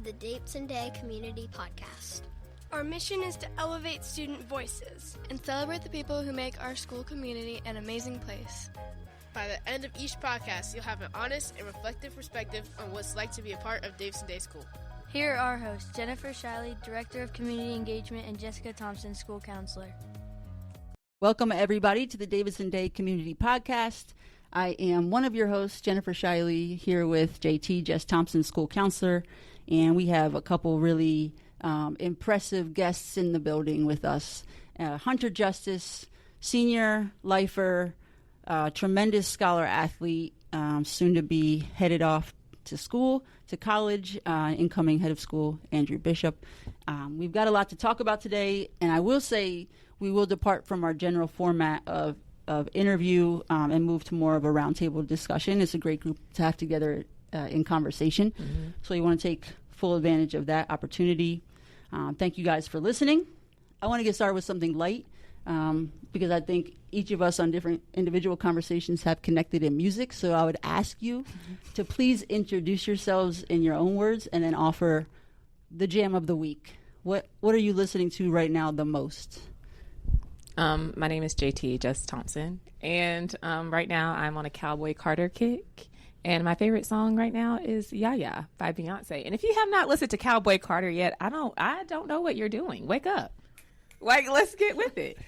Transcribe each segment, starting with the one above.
to the Davidson Day Community Podcast. Our mission is to elevate student voices and celebrate the people who make our school community an amazing place. By the end of each podcast, you'll have an honest and reflective perspective on what it's like to be a part of Davidson Day School. Here are our hosts, Jennifer Shiley, Director of Community Engagement, and Jessica Thompson, School Counselor. Welcome, everybody, to the Davidson Day Community Podcast. I am one of your hosts, Jennifer Shiley, here with JT, Jess Thompson, School Counselor, and we have a couple really impressive guests in the building with us. Hunter Justice, senior lifer, tremendous scholar athlete, soon to be headed off to school, to college, incoming head of school, Andrew Bishop. We've got a lot to talk about today, and I will say we will depart from our general format of interview and move to more of a roundtable discussion. It's a great group to have together in conversation. Mm-hmm. So you want to take full advantage of that opportunity. Thank you guys for listening. I want to get started with something light because I think each of us on different individual conversations have connected in music. So I would ask you to please introduce yourselves in your own words and then offer the jam of the week. What are you listening to right now the most? My name is JT, Jess Thompson, and right now I'm on a Cowboy Carter kick, and my favorite song right now is "Ya Ya" by Beyonce. And if you have not listened to Cowboy Carter yet, I don't know what you're doing. Wake up, let's get with it.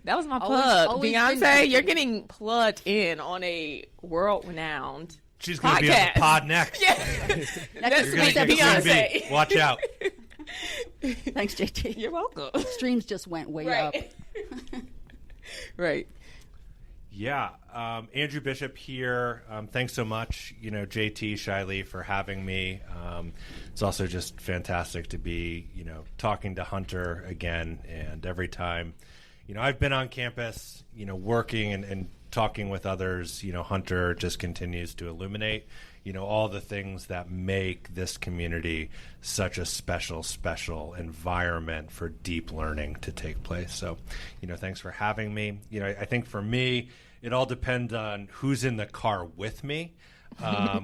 That was my plug. Always Beyonce, you're getting plugged in on a world-renowned She's going to be on the pod next. Yeah. Next you're going to get Beyonce. Watch out. Thanks, JT. You're welcome. Streams just went way up. Right. Yeah. Andrew Bishop here. Thanks so much, JT, Shiley, for having me. It's also just fantastic to be, talking to Hunter again. And every time, I've been on campus, working and talking with others, Hunter just continues to illuminate, all the things that make this community such a special environment for deep learning to take place. So, thanks for having me. I think for me, it all depends on who's in the car with me.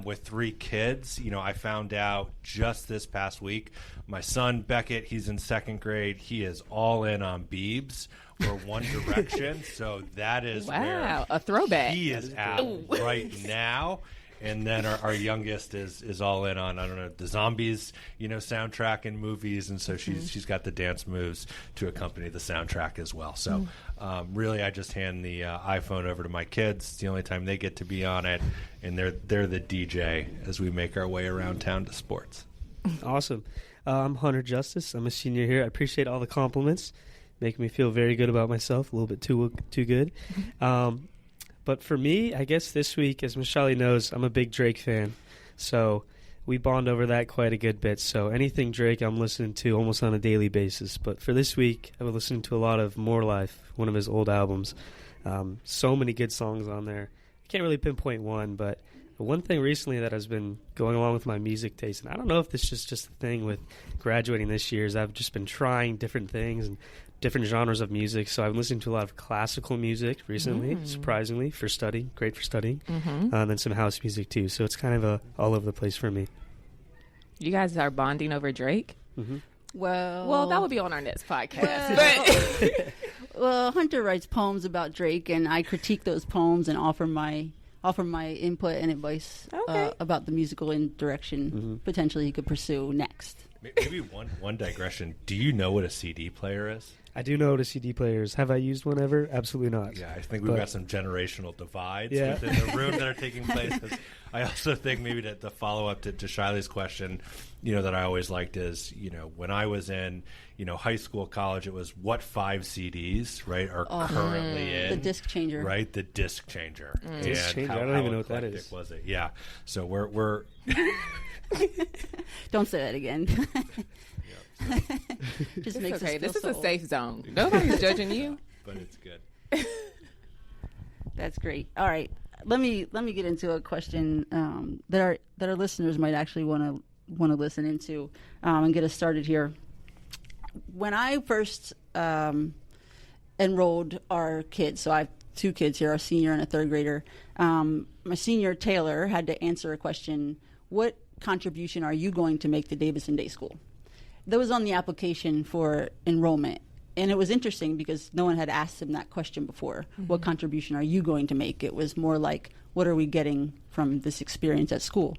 With 3 kids, I found out just this past week, my son Beckett, he's in 2nd grade. He is all in on Biebs or One Direction. So that is where a throwback he is at right now. And then our youngest is all in on, the Zombies, soundtrack and movies. And so she's got the dance moves to accompany the soundtrack as well. So really, I just hand the iPhone over to my kids. It's the only time they get to be on it. And they're the DJ as we make our way around town to sports. Awesome. I'm Hunter Justice. I'm a senior here. I appreciate all the compliments. Making me feel very good about myself, a little bit too good. But for me, I guess this week, as Michelle knows, I'm a big Drake fan. So we bond over that quite a good bit. So anything Drake, I'm listening to almost on a daily basis. But for this week, I've been listening to a lot of More Life, one of his old albums. So many good songs on there. I can't really pinpoint one, but one thing recently that has been going along with my music taste, and I don't know if this is just a thing with graduating this year, is I've just been trying different things and different genres of music. So I've been listening to a lot of classical music recently, surprisingly, for studying, great for studying, and then some house music too. So it's kind of all over the place for me. You guys are bonding over Drake? Mm-hmm. Well, that would be on our next podcast. Well, Hunter writes poems about Drake, and I critique those poems and offer my input and advice about the musical direction potentially he could pursue next. Maybe one digression. Do you know what a CD player is? I do know what a CD player is. Have I used one ever? Absolutely not. Yeah, I think we've got some generational divides within the room that are taking place. I also think maybe to follow up to Shiley's question, that I always liked is, when I was in, high school, college, it was what 5 CDs, right, are currently in. The disc changer. Right, the disc changer. Disc changer? I don't even know what that is. Was it? Yeah. So we're Don't say that again. Just makes okay. us feel This is so a safe zone. Nobody's judging you. But it's good. That's great. All right, let me get into a question that our listeners might actually want to listen into and get us started here. When I first enrolled our kids, so I have 2 kids here, a senior and a 3rd grader. My senior Taylor had to answer a question: what contribution are you going to make to Davidson Day School? That was on the application for enrollment. And it was interesting because no one had asked him that question before. What contribution are you going to make? It was more like, what are we getting from this experience at school?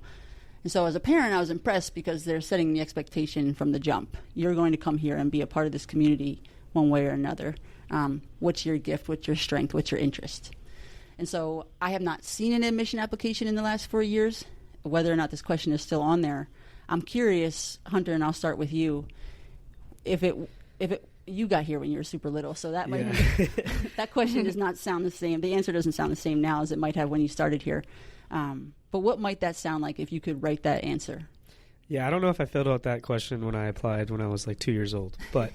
And so as a parent, I was impressed because they're setting the expectation from the jump. You're going to come here and be a part of this community one way or another. What's your gift? What's your strength? What's your interest? And so I have not seen an admission application in the last 4 years. Whether or not this question is still on there, I'm curious, Hunter, and I'll start with you. If you got here when you were super little, so that might that question does not sound the same. The answer doesn't sound the same now as it might have when you started here. But what might that sound like if you could write that answer? Yeah, I don't know if I filled out that question when I applied when I was like 2 years old, but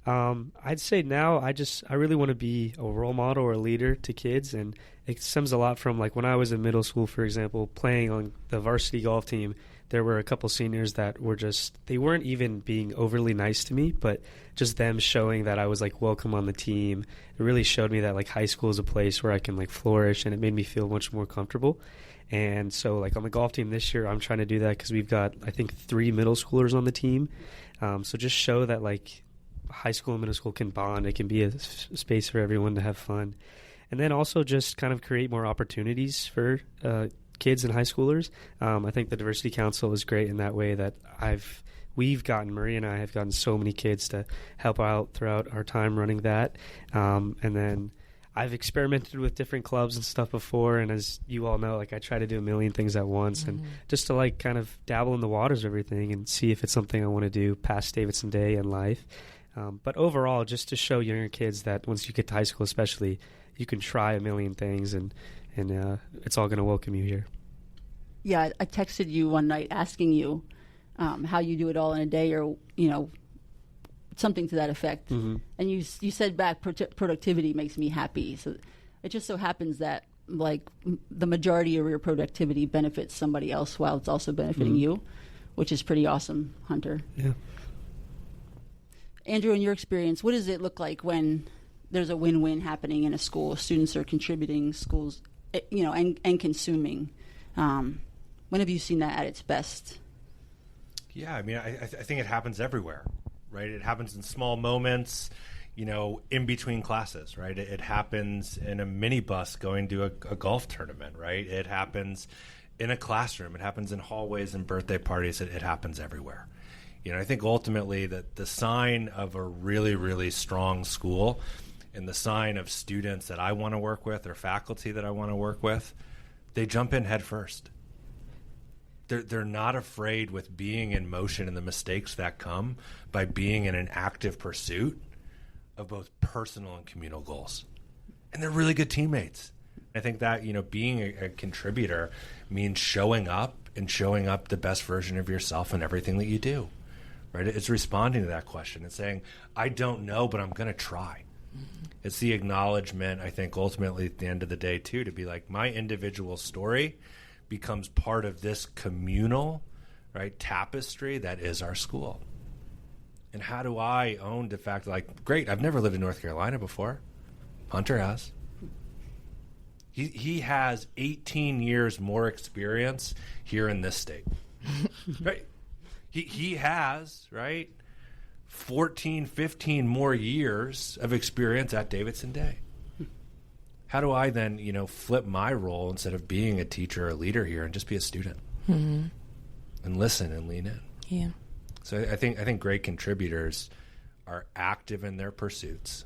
I'd say now I really want to be a role model or a leader to kids, and it stems a lot from like when I was in middle school, for example, playing on the varsity golf team. There were a couple seniors that were they weren't even being overly nice to me, but just them showing that I was like welcome on the team. It really showed me that like high school is a place where I can like flourish, and it made me feel much more comfortable. And so like on the golf team this year, I'm trying to do that because we've got, I think, 3 middle schoolers on the team. So just show that like high school and middle school can bond. It can be a space for everyone to have fun. And then also just kind of create more opportunities for kids and high schoolers. I think the Diversity Council is great in that way that Marie and I have gotten so many kids to help out throughout our time running that. And then I've experimented with different clubs and stuff before, and as you all know, like I try to do a million things at once, and just to like kind of dabble in the waters of everything and see if it's something I want to do past Davidson Day in life. But overall, just to show younger kids that once you get to high school especially, you can try a million things, and it's all going to welcome you here. Yeah, I texted you one night asking you how you do it all in a day, or something to that effect. And you said back, productivity makes me happy. So it just so happens that like the majority of your productivity benefits somebody else while it's also benefiting you, which is pretty awesome, Hunter. Yeah. Andrew, in your experience, what does it look like when there's a win-win happening in a school? Students are contributing, schools, and consuming. When have you seen that at its best? Yeah, I mean, I think it happens everywhere, right? It happens in small moments, in between classes, right? It happens in a minibus going to a golf tournament, right? It happens in a classroom. It happens in hallways and birthday parties. It happens everywhere. I think ultimately that the sign of a really, really strong school and the sign of students that I want to work with or faculty that I want to work with, they jump in head first. They're not afraid with being in motion and the mistakes that come by being in an active pursuit of both personal and communal goals. And they're really good teammates. I think that, being a contributor means showing up the best version of yourself in everything that you do. Right? It's responding to that question and saying, I don't know, but I'm going to try. It's the acknowledgement, I think, ultimately at the end of the day, too, to be like, my individual story becomes part of this communal, right, tapestry that is our school. And how do I own the fact, like, great, I've never lived in North Carolina before. Hunter has. He has 18 years more experience here in this state. Right? He has, right, 14, 15 more years of experience at Davidson Day. How do I then, flip my role instead of being a teacher or a leader here and just be a student and listen and lean in? Yeah. So I think great contributors are active in their pursuits.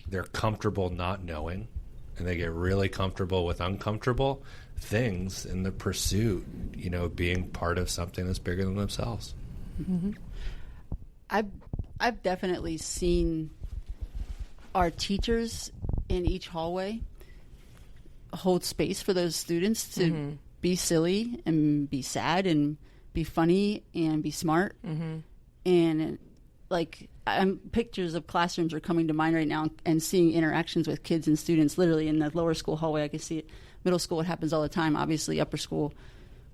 They're comfortable not knowing, and they get really comfortable with uncomfortable things in the pursuit, being part of something that's bigger than themselves. I've definitely seen our teachers in each hallway hold space for those students to be silly and be sad and be funny and be smart. And like pictures of classrooms are coming to mind right now, and seeing interactions with kids and students literally in the lower school hallway. I can see it. Middle school, it happens all the time, obviously upper school,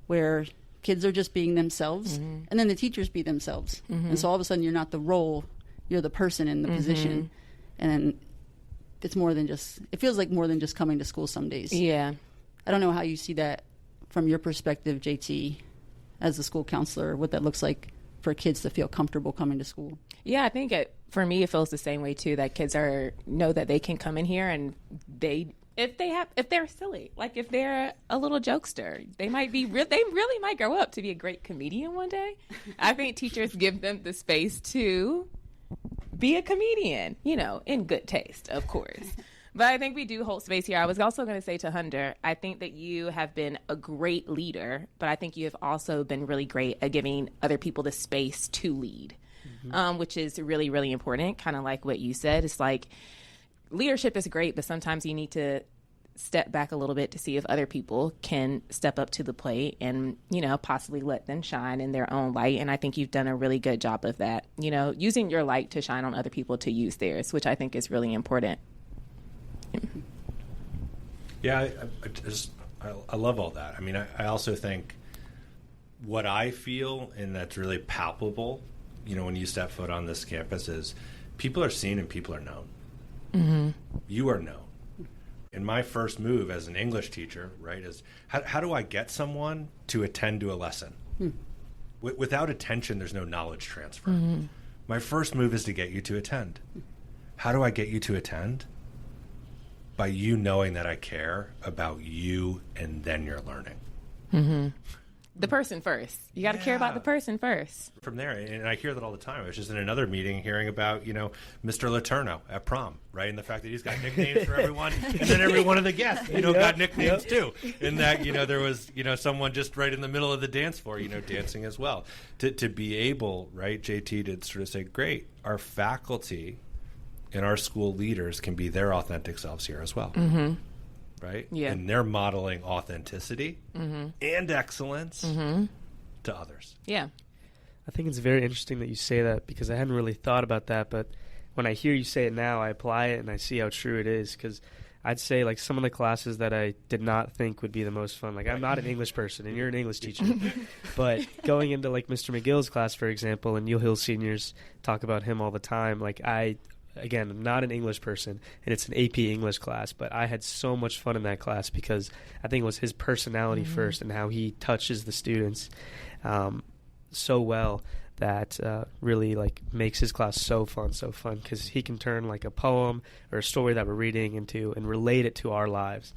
where kids are just being themselves, and then the teachers be themselves. And so all of a sudden you're not the role, you're the person in the position. And then it feels like more than just coming to school some days. Yeah. I don't know how you see that from your perspective, JT. as a school counselor, what that looks like for kids to feel comfortable coming to school. Yeah, I think for me, it feels the same way too, that kids know that they can come in here and if they're silly, like if they're a little jokester, they really might grow up to be a great comedian one day. I think teachers give them the space to be a comedian, in good taste, of course. But I think we do hold space here. I was also going to say to Hunter, I think that you have been a great leader, but I think you have also been really great at giving other people the space to lead, which is really, really important. Kind of like what you said. It's like leadership is great, but sometimes you need to step back a little bit to see if other people can step up to the plate and, possibly let them shine in their own light. And I think you've done a really good job of that, using your light to shine on other people to use theirs, which I think is really important. Yeah, I love all that. I mean, I also think what I feel, and that's really palpable, when you step foot on this campus, is people are seen and people are known. Mm-hmm. You are known. And my first move as an English teacher, right, is how do I get someone to attend to a lesson? Without attention, there's no knowledge transfer. Mm-hmm. My first move is to get you to attend. How do I get you to attend? By you knowing that I care about you, and then you're learning. Mm-hmm. The person first. You got to care about the person first. From there, and I hear that all the time. I was just in another meeting hearing about, Mr. Letourneau at prom, right? And the fact that he's got nicknames for everyone, and then every one of the guests, got nicknames too. And that, there was, someone just right in the middle of the dance floor, dancing as well. To be able, right, JT, to sort of say, great, our faculty and our school leaders can be their authentic selves here as well. Mm-hmm. Right? Yeah. And they're modeling authenticity and excellence to others. Yeah. I think it's very interesting that you say that, because I hadn't really thought about that, but when I hear you say it now, I apply it and I see how true it is, because I'd say, like, some of the classes that I did not think would be the most fun, like, I'm not an English person and you're an English teacher, but going into, like, Mr. McGill's class, for example, and you'll hear seniors talk about him all the time, like, Again, I'm not an English person, and it's an AP English class, but I had so much fun in that class because I think it was his personality first and how he touches the students so well that really, like, makes his class so fun because he can turn, like, a poem or a story that we're reading into and relate it to our lives.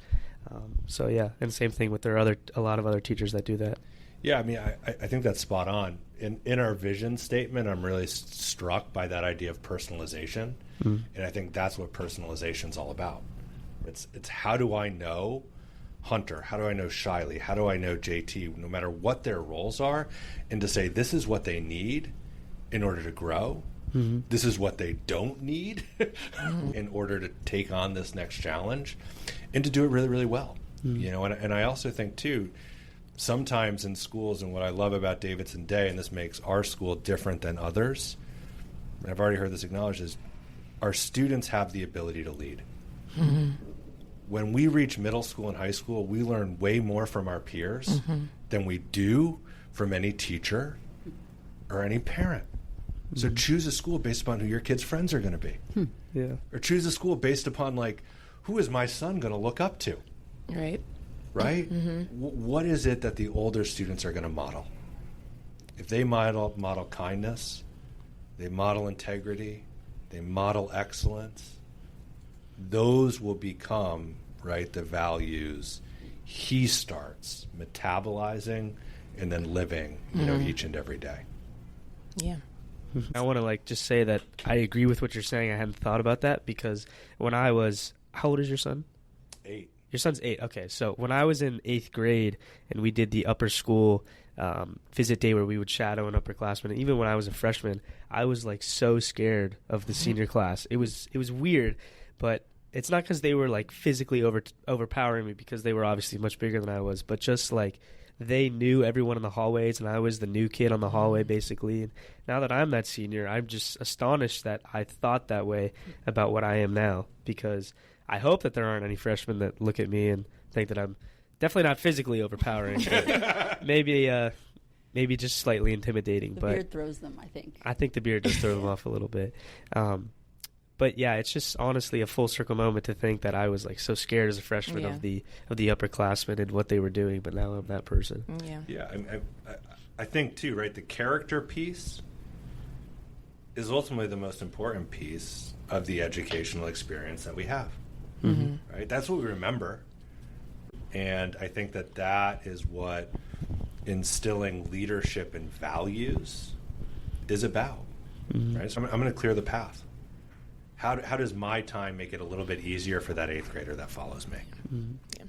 So, yeah, and same thing with a lot of other teachers that do that. Yeah, I mean, I think that's spot on. In our vision statement, I'm really struck by that idea of personalization, and I think that's what personalization is all about. It's how do I know Hunter? How do I know Shiley? How do I know JT? No matter what their roles are, and to say this is what they need in order to grow. Mm-hmm. This is what they don't need in order to take on this next challenge, and to do it really, really well. Mm-hmm. And I also think too, sometimes in schools, and what I love about Davidson Day, and this makes our school different than others, and I've already heard this acknowledged, is our students have the ability to lead. Mm-hmm. When we reach middle school and high school, we learn way more from our peers than we do from any teacher or any parent. Mm-hmm. So choose a school based upon who your kids' friends are going to be. Yeah. Or choose a school based upon, like, who is my son going to look up to? Right. Right? Mm-hmm. What is it that the older students are going to model? If they model kindness, they model integrity, they model excellence, those will become, right, the values he starts metabolizing and then living, each and every day. Yeah. I want to, like, just say that I agree with what you're saying. I hadn't thought about that because when I was, how old is your son? 8. Your son's 8. Okay, so when I was in 8th grade and we did the upper school visit day where we would shadow an upperclassman, and even when I was a freshman, I was, like, so scared of the senior class. It was weird, but it's not because they were, like, physically overpowering me, because they were obviously much bigger than I was, but just, like, they knew everyone in the hallways, and I was the new kid on the hallway, basically. And now that I'm that senior, I'm just astonished that I thought that way about what I am now, because I hope that there aren't any freshmen that look at me and think that I'm definitely not physically overpowering, but maybe just slightly intimidating. The but beard throws them, I think. I think the beard does throw them off a little bit. But yeah, it's just honestly a full circle moment to think that I was, like, so scared as a freshman of the upperclassmen and what they were doing, but now I'm that person. Yeah. Yeah, I think too, right, the character piece is ultimately the most important piece of the educational experience that we have. Right? That's what we remember. And I think that is what instilling leadership and values is about. Right? So I'm going to clear the path. How does my time make it a little bit easier for that 8th grader that follows me? Yeah.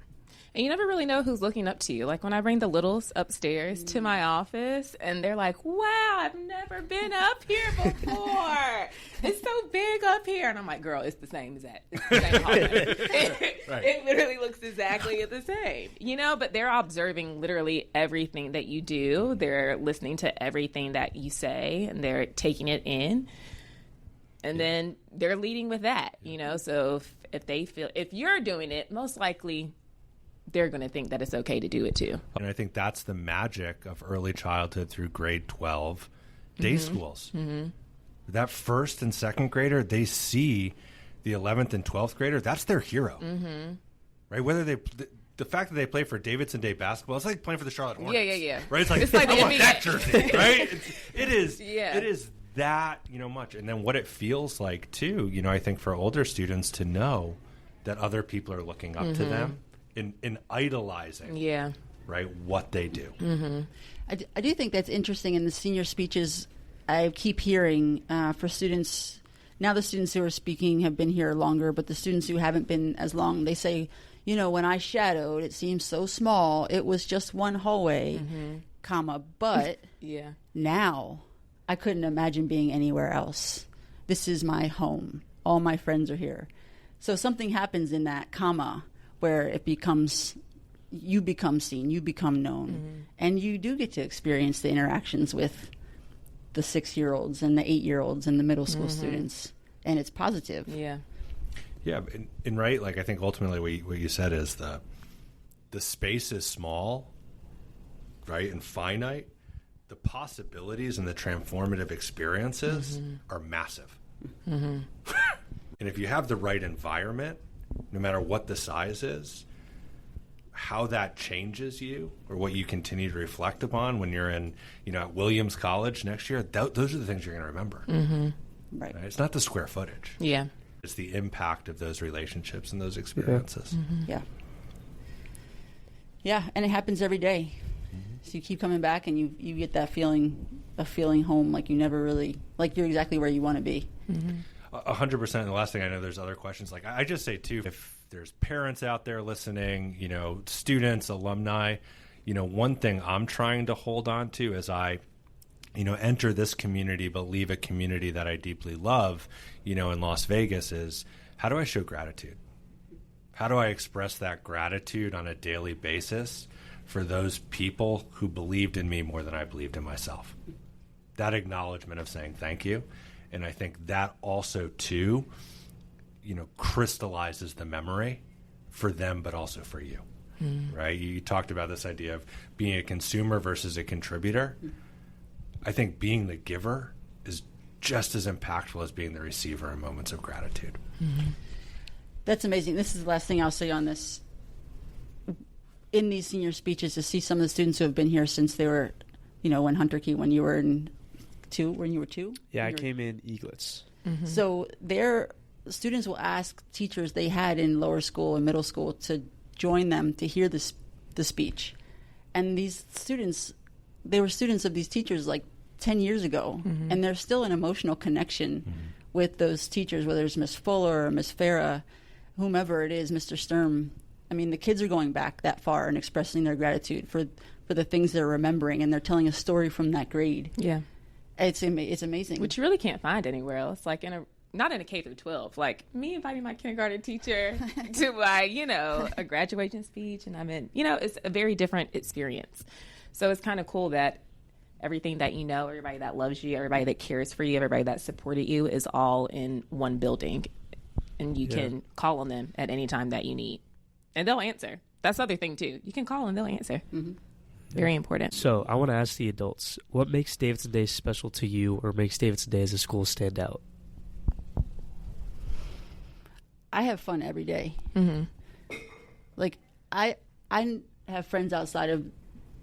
And you never really know who's looking up to you. Like when I bring the littles upstairs to my office and they're like, wow, I've never been up here before. It's so big up here. And I'm like, girl, it's the same as that. It's the same office. Right. It literally looks exactly the same, but they're observing literally everything that you do. They're listening to everything that you say and they're taking it in. And then they're leading with that, So if they feel, if you're doing it, most likely they're going to think that it's okay to do it too. And I think that's the magic of early childhood through grade 12 day schools. That 1st and 2nd grader, they see the 11th and 12th grader, that's their hero. Right? Whether the fact that they play for Davidson Day basketball, it's like playing for the Charlotte Hornets. Yeah. Right? It's like, it's like I want NBA. that jersey, right? It is that, much. And then what it feels like too, I think for older students to know that other people are looking up to them in idolizing, right, what they do. I do think that's interesting in the senior speeches. I keep hearing for students, now the students who are speaking have been here longer, but the students who haven't been as long, they say, when I shadowed, it seemed so small. It was just one hallway, but now I couldn't imagine being anywhere else. This is my home. All my friends are here. So something happens in that where it becomes, you become seen, you become known, and you do get to experience the interactions with the 6-year-olds and the 8-year-olds and the middle school students, and it's positive. Yeah, and right, like I think ultimately what you said is the space is small, right, and finite. The possibilities and the transformative experiences are massive. And if you have the right environment, no matter what the size is, how that changes you or what you continue to reflect upon when you're in, at Williams College next year, those are the things you're going to remember. Right? It's not the square footage. Yeah. It's the impact of those relationships and those experiences. Yeah, and it happens every day. So you keep coming back and you get that feeling of feeling home, like you never really, like you're exactly where you want to be. 100%. And the last thing I know, there's other questions. Like I just say too, if there's parents out there listening, students, alumni, one thing I'm trying to hold on to as I, enter this community, but leave a community that I deeply love, in Las Vegas is how do I show gratitude? How do I express that gratitude on a daily basis for those people who believed in me more than I believed in myself? That acknowledgement of saying thank you. And I think that also, too, crystallizes the memory for them, but also for you, right? You talked about this idea of being a consumer versus a contributor. I think being the giver is just as impactful as being the receiver in moments of gratitude. That's amazing. This is the last thing I'll say on this. In these senior speeches, to see some of the students who have been here since they were, when Hunter Key, when you were two? Yeah, I came in Eaglets. So their students will ask teachers they had in lower school and middle school to join them to hear the speech. And these students, they were students of these teachers like 10 years ago, and there's still an emotional connection with those teachers, whether it's Miss Fuller or Miss Farah, whomever it is, Mr. Sturm. I mean, the kids are going back that far and expressing their gratitude for the things they're remembering, and they're telling a story from that grade. Yeah. It's amazing. Which you really can't find anywhere else. Like not in a K through 12. Like me inviting my kindergarten teacher to my, a graduation speech, and I'm in, it's a very different experience. So it's kind of cool that everything that everybody that loves you, everybody that cares for you, everybody that supported you is all in one building, and you can call on them at any time that you need. And they'll answer. That's the other thing, too. You can call and they'll answer. Very important. So I want to ask the adults, what makes Davidson Day special to you or makes Davidson Day as a school stand out? I have fun every day. Like, I have friends outside of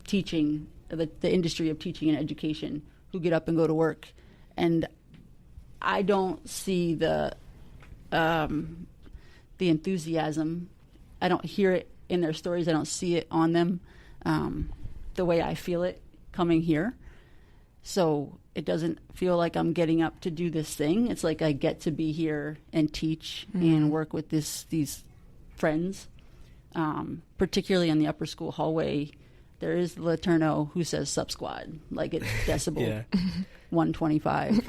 teaching the industry of teaching and education who get up and go to work, and I don't see the enthusiasm. I don't hear it in their stories. I don't see it on them the way I feel it coming here. So it doesn't feel like I'm getting up to do this thing. It's like I get to be here and teach and work with these friends. Particularly in the upper school hallway, there is the Laterno who says "Sup Squad," like it's decibel 125.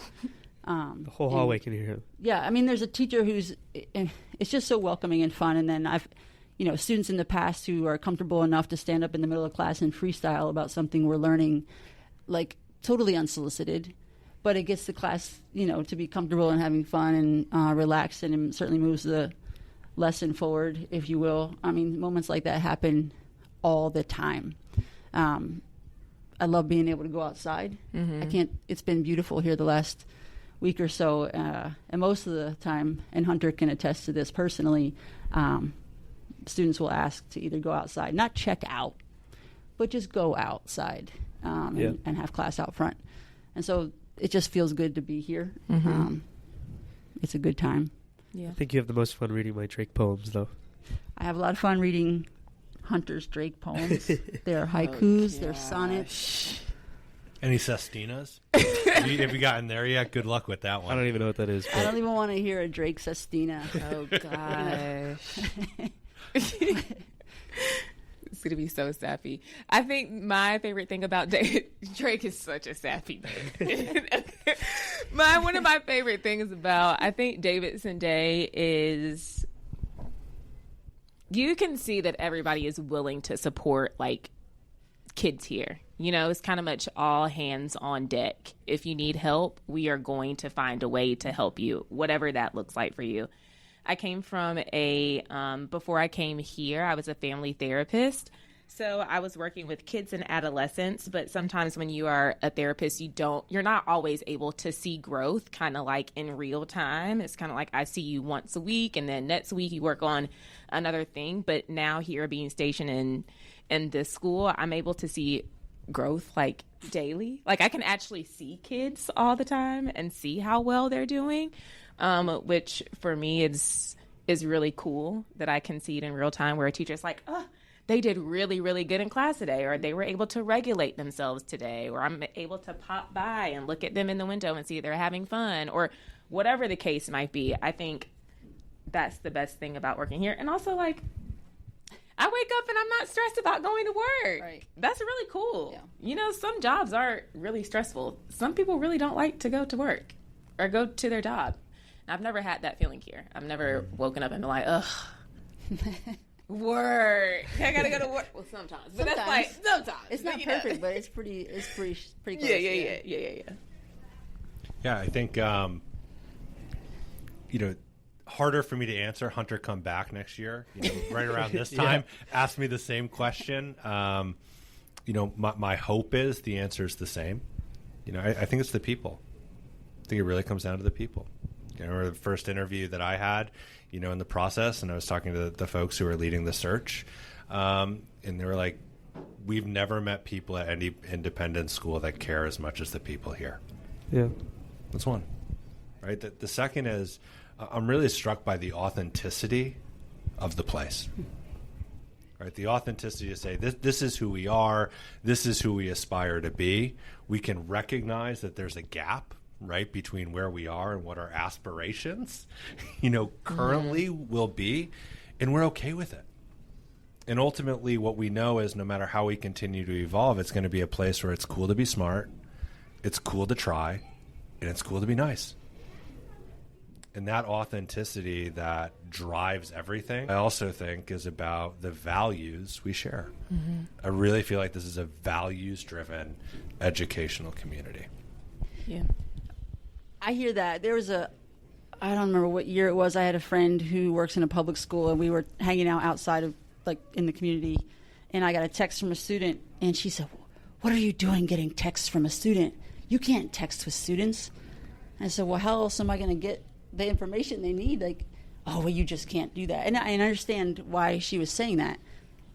The whole hallway can hear him. Yeah, I mean, there's a teacher it's just so welcoming and fun. And then I've, students in the past who are comfortable enough to stand up in the middle of class and freestyle about something we're learning, like totally unsolicited. But it gets the class, to be comfortable and having fun and relaxed, and it certainly moves the lesson forward, if you will. I mean, moments like that happen all the time. I love being able to go outside. It's been beautiful here the last week or so, and most of the time, and Hunter can attest to this personally, students will ask to either go outside, not check out, but just go outside and have class out front. And so it just feels good to be here. It's a good time. I think you have the most fun reading my Drake poems, though. I have a lot of fun reading Hunter's Drake poems. They're haikus, they're sonnets. Any sestinas? Have you gotten there yet? Good luck with that one. I don't even know what that is. I don't even want to hear a Drake sestina. Oh, gosh. It's going to be so sappy. I think my favorite thing about Drake is such a sappy man. One of my favorite things about, I think, Davidson Day is you can see that everybody is willing to support, like, kids here. It's kind of much all hands on deck. If you need help, we are going to find a way to help you, whatever that looks like for you. I came from before I came here, I was a family therapist. So I was working with kids and adolescents, but sometimes when you are a therapist, you're not always able to see growth kind of like in real time. It's kind of like I see you once a week and then next week you work on another thing. But now here being stationed in this school, I'm able to see growth like daily. Like I can actually see kids all the time and see how well they're doing, which for me is really cool that I can see it in real time where a teacher's like, oh, they did really, really good in class today, or they were able to regulate themselves today, or I'm able to pop by and look at them in the window and see they're having fun, or whatever the case might be. I think that's the best thing about working here. And also, like, I wake up and I'm not stressed about going to work. Right. That's really cool. Yeah. Some jobs are really stressful. Some people really don't like to go to work or go to their job. And I've never had that feeling here. I've never woken up and been like, ugh. Work. I gotta go to work. Well, sometimes, but that's like sometimes. It's not perfect, but it's pretty close. Yeah. Yeah, I think harder for me to answer. Hunter, come back next year. Right around this time, ask me the same question. My hope is the answer is the same. I think it's the people. I think it really comes down to the people. I remember the first interview that I had, in the process, and I was talking to the folks who were leading the search, and they were like, we've never met people at any independent school that care as much as the people here. Yeah. That's one. Right? The second is, I'm really struck by the authenticity of the place. Right? The authenticity to say, this is who we are, this is who we aspire to be. We can recognize that there's a gap, right, between where we are and what our aspirations, currently will be, and we're okay with it. And ultimately, what we know is no matter how we continue to evolve, it's going to be a place where it's cool to be smart, it's cool to try, and it's cool to be nice. And that authenticity that drives everything, I also think, is about the values we share. I really feel like this is a values-driven educational community. Yeah. I hear that. There was I don't remember what year it was. I had a friend who works in a public school, and we were hanging out outside of, like, in the community, and I got a text from a student, and she said, what are you doing getting texts from a student? You can't text with students. And I said, well, how else am I going to get the information they need? Like, oh, well, you just can't do that. And I understand why she was saying that.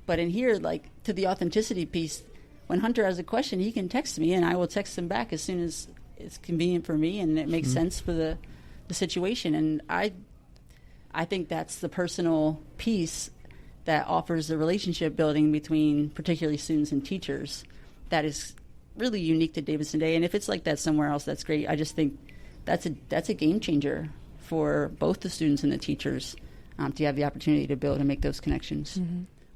But in here, like, to the authenticity piece, when Hunter has a question, he can text me, and I will text him back as soon as it's convenient for me and it makes sense for the situation. And I think that's the personal piece that offers the relationship building between particularly students and teachers that is really unique to Davidson Day. And if it's like that somewhere else, that's great. I just think that's a game changer for both the students and the teachers to have the opportunity to build and make those connections.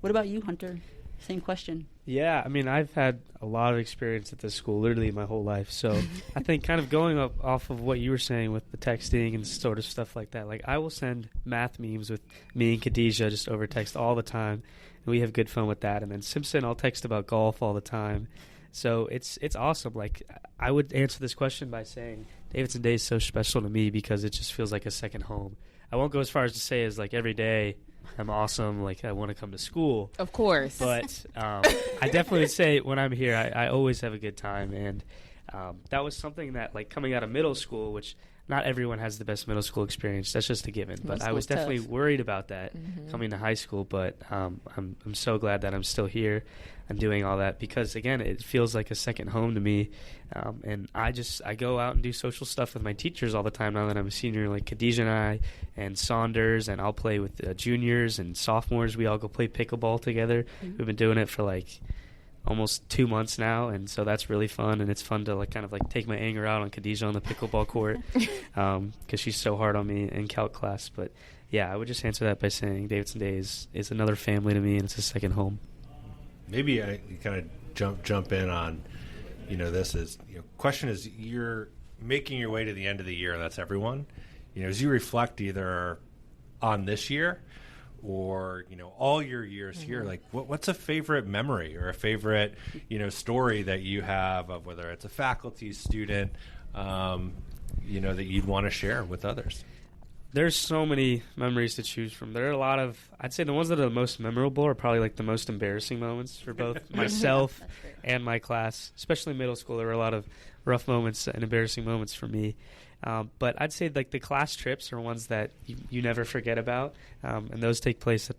What about you, Hunter? Same question. Yeah, I mean, I've had a lot of experience at this school, literally my whole life. So I think kind of going off of what you were saying with the texting and sort of stuff like that, like I will send math memes with me and Khadijah just over text all the time, and we have good fun with that. And then Simpson, I'll text about golf all the time. So it's awesome. Like, I would answer this question by saying Davidson Day is so special to me because it just feels like a second home. I won't go as far as to say as like every day I'm awesome, like I want to come to school. Of course. But I definitely would say when I'm here, I always have a good time. And that was something that, like, coming out of middle school, which not everyone has the best middle school experience. That's just a given. But I was definitely worried about that coming to high school. But I'm so glad that I'm still here and doing all that because, again, it feels like a second home to me. And I go out and do social stuff with my teachers all the time now that I'm a senior, like Khadijah and I and Saunders, and I'll play with juniors and sophomores. We all go play pickleball together. We've been doing it for like almost 2 months now, and so that's really fun, and it's fun to like kind of like take my anger out on Khadijah on the pickleball court because she's so hard on me in calc class. But yeah, I would just answer that by saying Davidson Day is another family to me, and it's a second home. Maybe I kind of jump in on, this is, question is, you're making your way to the end of the year, and that's everyone. As you reflect either on this year or, all your years here, like what's a favorite memory or a favorite, story that you have of whether it's a faculty, student, that you'd want to share with others? There's so many memories to choose from. There are a lot of, I'd say the ones that are the most memorable are probably like the most embarrassing moments for both myself and my class, especially middle school. There were a lot of rough moments and embarrassing moments for me. But I'd say like the class trips are ones that you never forget about, and those take place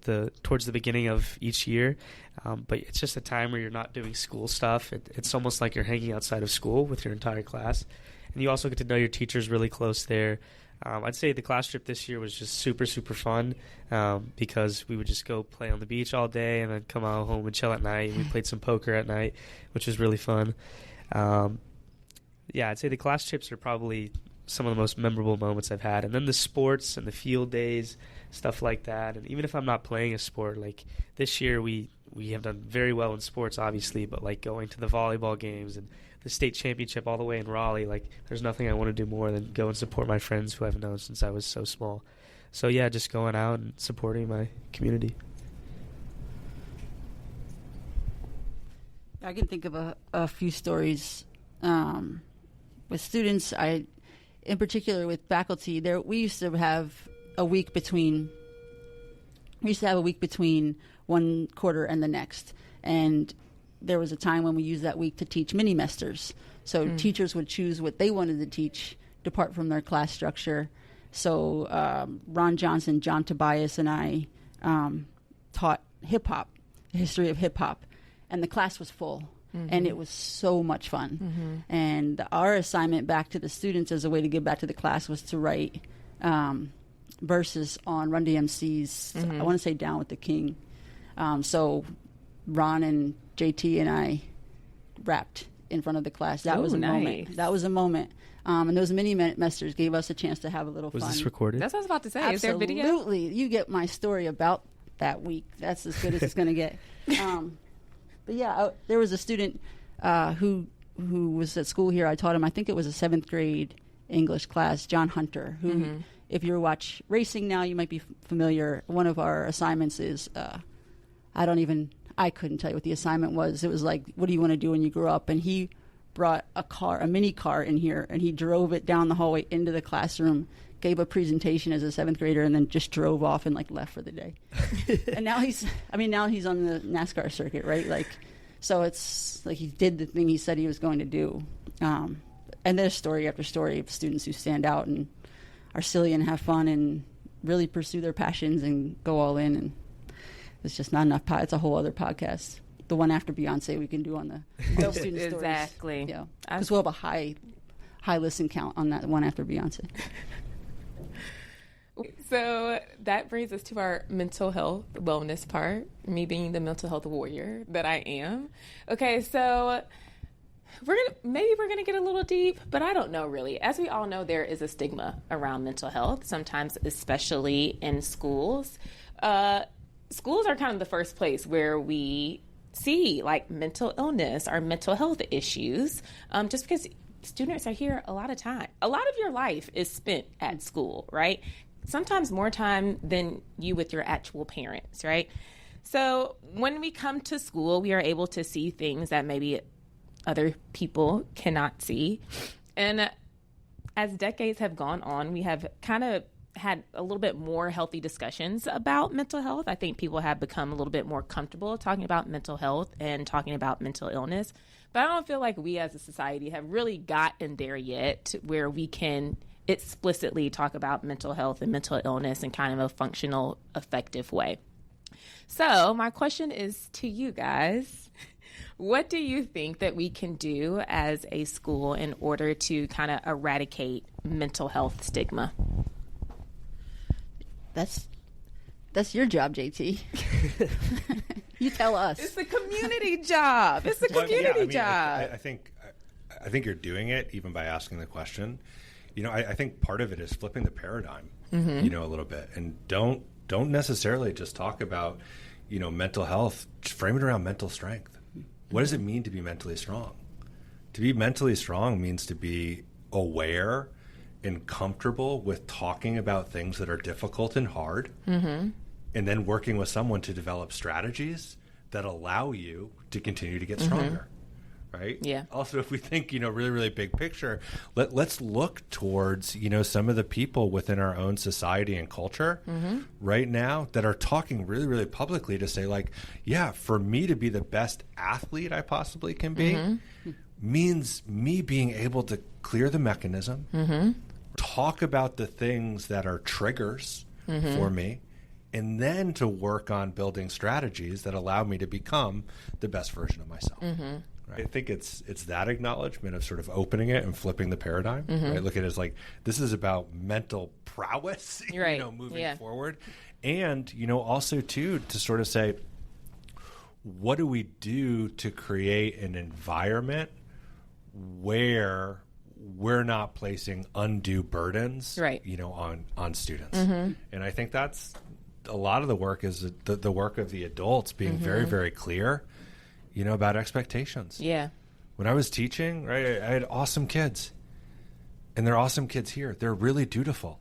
towards the beginning of each year. But it's just a time where you're not doing school stuff. It's almost like you're hanging outside of school with your entire class, and you also get to know your teachers really close there. I'd say the class trip this year was just super, super fun because we would just go play on the beach all day and then come out home and chill at night. We played some poker at night, which was really fun. I'd say the class trips are probably some of the most memorable moments I've had. And then the sports and the field days, stuff like that. And even if I'm not playing a sport, like this year we have done very well in sports, obviously, but like going to the volleyball games and the state championship all the way in Raleigh, like there's nothing I want to do more than go and support my friends who I've known since I was so small. So yeah, just going out and supporting my community. I can think of a few stories with students. In particular with faculty, we used to have a week between one quarter and the next, and there was a time when we used that week to teach mini-mesters. So teachers would choose what they wanted to teach, depart from their class structure. So Ron Johnson, John Tobias, and I taught hip-hop, the history of hip-hop, and the class was full. And it was so much fun. And our assignment back to the students as a way to give back to the class was to write verses on Run DMC's, I want to say Down with the King. So Ron and JT and I rapped in front of the class. That was a moment. That was a moment. And those mini-mesters gave us a chance to have a little fun. Was this recorded? That's what I was about to say. Absolutely. Is there video? Absolutely. You get my story about that week. That's as good as it's going to get. But yeah, there was a student who was at school here. I taught him, I think it was a 7th grade English class, John Hunter, who, if you watch racing now, you might be familiar. One of our assignments is, I couldn't tell you what the assignment was. It was like, what do you want to do when you grow up? And he brought a mini car in here, and he drove it down the hallway into the classroom, gave a presentation as a 7th grader, and then just drove off and like left for the day. And now he's on the NASCAR circuit, right? Like, so it's like he did the thing he said he was going to do. And there's story after story of students who stand out and are silly and have fun and really pursue their passions and go all in. And it's just not enough. It's a whole other podcast. the one after Beyonce we can do on the student stories. Exactly. Yeah, because we'll have a high listen count on that one after Beyonce. So that brings us to our mental health wellness part, me being the mental health warrior that I am. Okay, so we're gonna get a little deep, but I don't know really. As we all know, there is a stigma around mental health, sometimes especially in schools. Schools are kind of the first place where we see like mental illness or mental health issues, just because students are here a lot of time. A lot of your life is spent at school, right? Sometimes more time than you with your actual parents, right? So when we come to school, we are able to see things that maybe other people cannot see. And as decades have gone on, we have kind of had a little bit more healthy discussions about mental health. I think people have become a little bit more comfortable talking about mental health and talking about mental illness. But I don't feel like we as a society have really gotten there yet where we can explicitly talk about mental health and mental illness in kind of a functional, effective way. So my question is to you guys. What do you think that we can do as a school in order to kind of eradicate mental health stigma? That's your job, JT. You tell us. It's the community job. It's the community job. I think you're doing it even by asking the question. I think part of it is flipping the paradigm, a little bit, and don't necessarily just talk about, mental health. Just frame it around mental strength. What does it mean to be mentally strong? To be mentally strong means to be aware and comfortable with talking about things that are difficult and hard, and then working with someone to develop strategies that allow you to continue to get stronger. Right? Yeah. Also, if we think, really, really big picture, let's look towards, some of the people within our own society and culture right now that are talking really, really publicly to say, like, yeah, for me to be the best athlete I possibly can be means me being able to clear the mechanism, talk about the things that are triggers for me, and then to work on building strategies that allow me to become the best version of myself. Right. I think it's that acknowledgement of sort of opening it and flipping the paradigm. Right? Look at it as like, this is about mental prowess, moving forward. And, also too, to sort of say, what do we do to create an environment where we're not placing undue burdens, on students. And I think that's a lot of the work is the work of the adults being very, very clear, about expectations. Yeah. When I was teaching, right, I had awesome kids. And they're awesome kids here. They're really dutiful.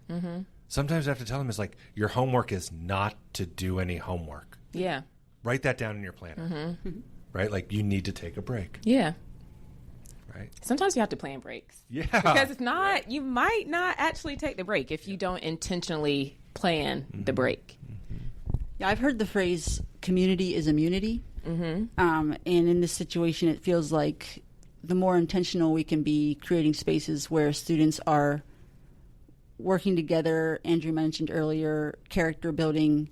Sometimes I have to tell them, it's like, your homework is not to do any homework. Yeah. Write that down in your planner. Right? Like, you need to take a break. Yeah. Right? Sometimes you have to plan breaks. Yeah. Because if not, you might not actually take the break if you don't intentionally plan the break. Yeah, I've heard the phrase community is immunity. And in this situation, it feels like the more intentional we can be creating spaces where students are working together, Andrew mentioned earlier, character building,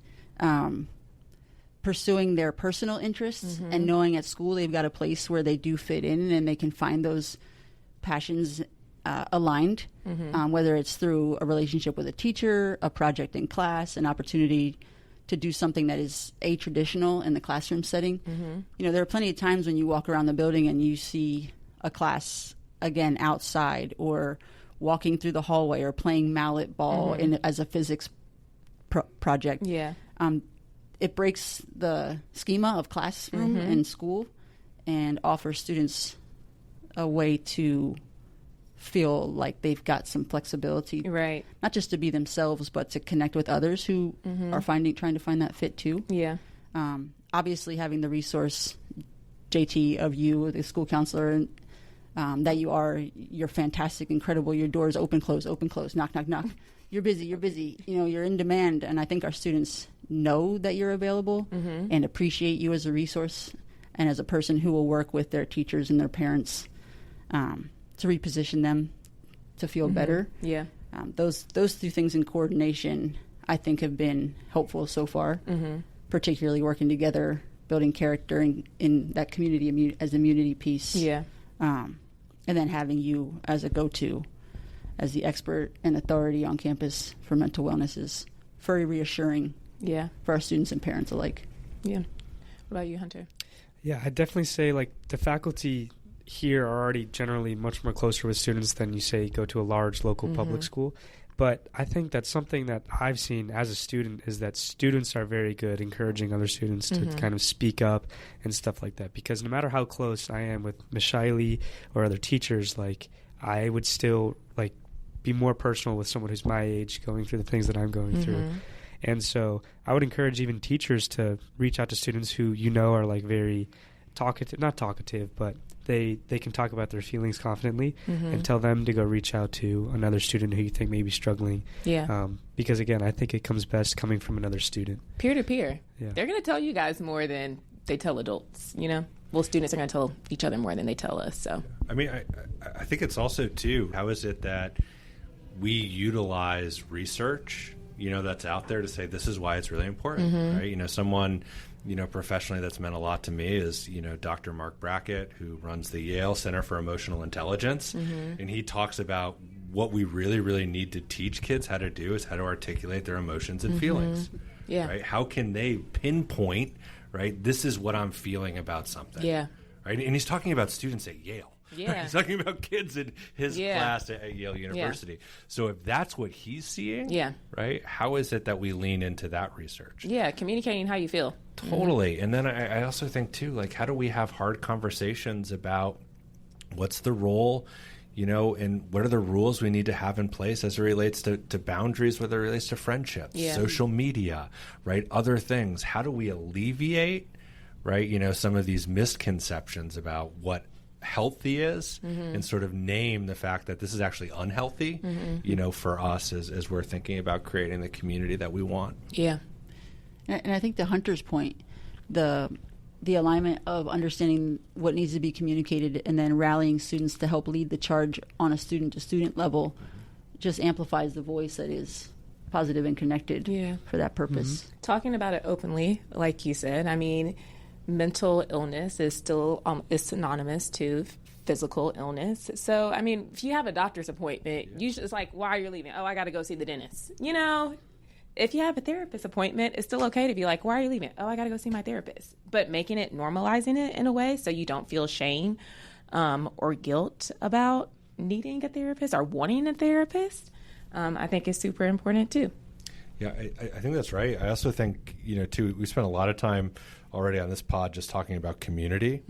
pursuing their personal interests, and knowing at school they've got a place where they do fit in and they can find those passions aligned, whether it's through a relationship with a teacher, a project in class, an opportunity to do something that is traditional in the classroom setting. There are plenty of times when you walk around the building and you see a class, again, outside or walking through the hallway or playing mallet ball as a physics project. Yeah. It breaks the schema of classroom and school and offers students a way to feel like they've got some flexibility, right? Not just to be themselves, but to connect with others who are trying to find that fit too. Yeah. Obviously, having the resource, JT, of you, the school counselor, that you are, you're fantastic, incredible. Your doors open, close, knock, knock, knock. You're busy. You're in demand, and I think our students know that you're available and appreciate you as a resource and as a person who will work with their teachers and their parents. To reposition them to feel better. Yeah. Those two things in coordination, I think, have been helpful so far, particularly working together building character in that community as immunity piece. Yeah. And then having you as a go-to, as the expert and authority on campus for mental wellness is very reassuring. Yeah. For our students and parents alike. Yeah. What about you, Hunter? Yeah, I'd definitely say like the faculty here are already generally much more closer with students than you say go to a large local public school. But I think that's something that I've seen as a student is that students are very good encouraging other students to kind of speak up and stuff like that. Because no matter how close I am with Ms. Shiley or other teachers, like I would still like be more personal with someone who's my age going through the things that I'm going through. And so I would encourage even teachers to reach out to students who you know are like very talkative, not talkative, but they can talk about their feelings confidently and tell them to go reach out to another student who you think may be struggling. Yeah. Because, again, I think it comes best coming from another student. Peer-to-peer. Yeah. They're going to tell you guys more than they tell adults, you know? Well, students are going to tell each other more than they tell us, so. I mean, I think it's also, too, how is it that we utilize research, you know, that's out there to say this is why it's really important, right? You know, someone, you know, professionally that's meant a lot to me is, you know, Dr. Mark Brackett, who runs the Yale Center for Emotional Intelligence. And he talks about what we really, really need to teach kids how to do is how to articulate their emotions and feelings. Yeah. Right? How can they pinpoint, right, this is what I'm feeling about something. Yeah. Right? And he's talking about students at Yale. Yeah. He's talking about kids in his class at Yale University. So if that's what he's seeing, right, how is it that we lean into that research? Yeah, communicating how you feel. Totally. And then I also think, too, like, how do we have hard conversations about what's the role, you know, and what are the rules we need to have in place as it relates to boundaries, whether it relates to friendships, social media, right, other things. How do we alleviate, right, you know, some of these misconceptions about what healthy is and sort of name the fact that this is actually unhealthy, you know, for us as we're thinking about creating the community that we want. Yeah. And I think to Hunter's point, the alignment of understanding what needs to be communicated and then rallying students to help lead the charge on a student-to-student level just amplifies the voice that is positive and connected for that purpose. Talking about it openly, like you said, I mean, mental illness is still is synonymous to physical illness. So, I mean, if you have a doctor's appointment, it's like, why are you leaving? Oh, I got to go see the dentist. You know, if you have a therapist appointment, it's still okay to be like, why are you leaving? Oh, I got to go see my therapist. But making it, normalizing it in a way so you don't feel shame or guilt about needing a therapist or wanting a therapist, I think is super important too. Yeah, I think that's right. I also think, you know, too, we spent a lot of time already on this pod just talking about community.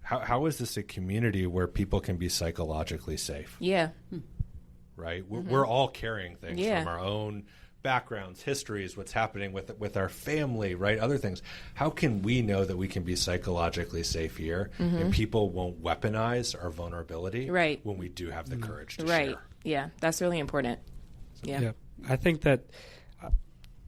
How is this a community where people can be psychologically safe? Yeah. Right? We're all carrying things from our own backgrounds, histories, what's happening with our family, right? Other things. How can we know that we can be psychologically safe here and people won't weaponize our vulnerability when we do have the courage to share? Yeah, that's really important. Yeah. I think that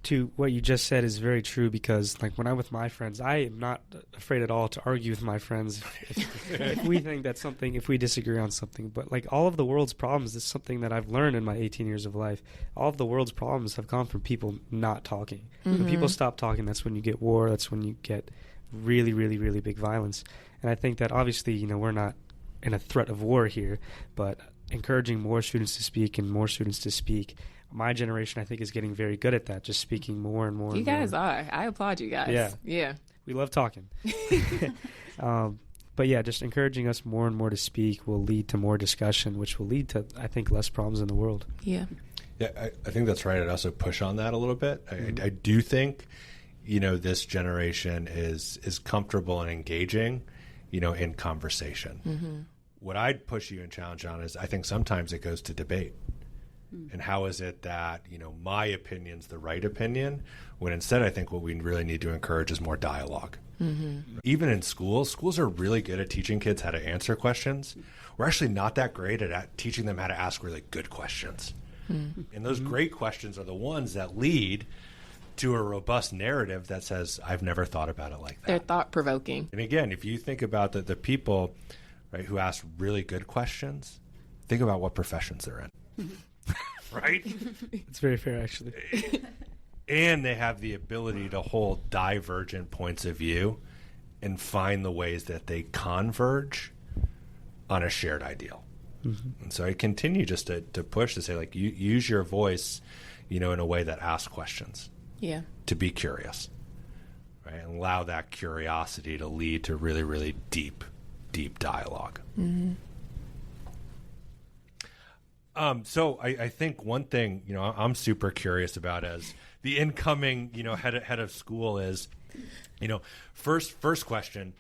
to what you just said is very true because, like, when I'm with my friends, I am not afraid at all to argue with my friends if we think that something, if we disagree on something. But, like, all of the world's problems is something that I've learned in my 18 years of life. All of the world's problems have come from people not talking. When people stop talking, that's when you get war. That's when you get really, really, really big violence. And I think that, obviously, you know, we're not in a threat of war here, but encouraging more students to speak and more students to speak. My generation, I think, is getting very good at that, just speaking more and more. You guys are. I applaud you guys. Yeah. We love talking. But yeah, just encouraging us more and more to speak will lead to more discussion, which will lead to, I think, less problems in the world. Yeah, I think that's right. I'd also push on that a little bit. I do think, you know, this generation is comfortable and engaging, you know, in conversation. What I'd push you and challenge on is I think sometimes it goes to debate. And how is it that, you know, my opinion's the right opinion, when instead I think what we really need to encourage is more dialogue. Even in schools are really good at teaching kids how to answer questions. We're actually not that great at teaching them how to ask really good questions. And those great questions are the ones that lead to a robust narrative that says, I've never thought about it like that. They're thought-provoking. And again, if you think about the people, right, who ask really good questions, think about what professions they're in. Right? It's very fair, actually. And they have the ability to hold divergent points of view and find the ways that they converge on a shared ideal. And so I continue just to push to say, like, you use your voice, in a way that asks questions. Yeah. To be curious, right? And allow that curiosity to lead to really, really deep dialogue. So I think one thing, I'm super curious about as the incoming, head of school is, first question,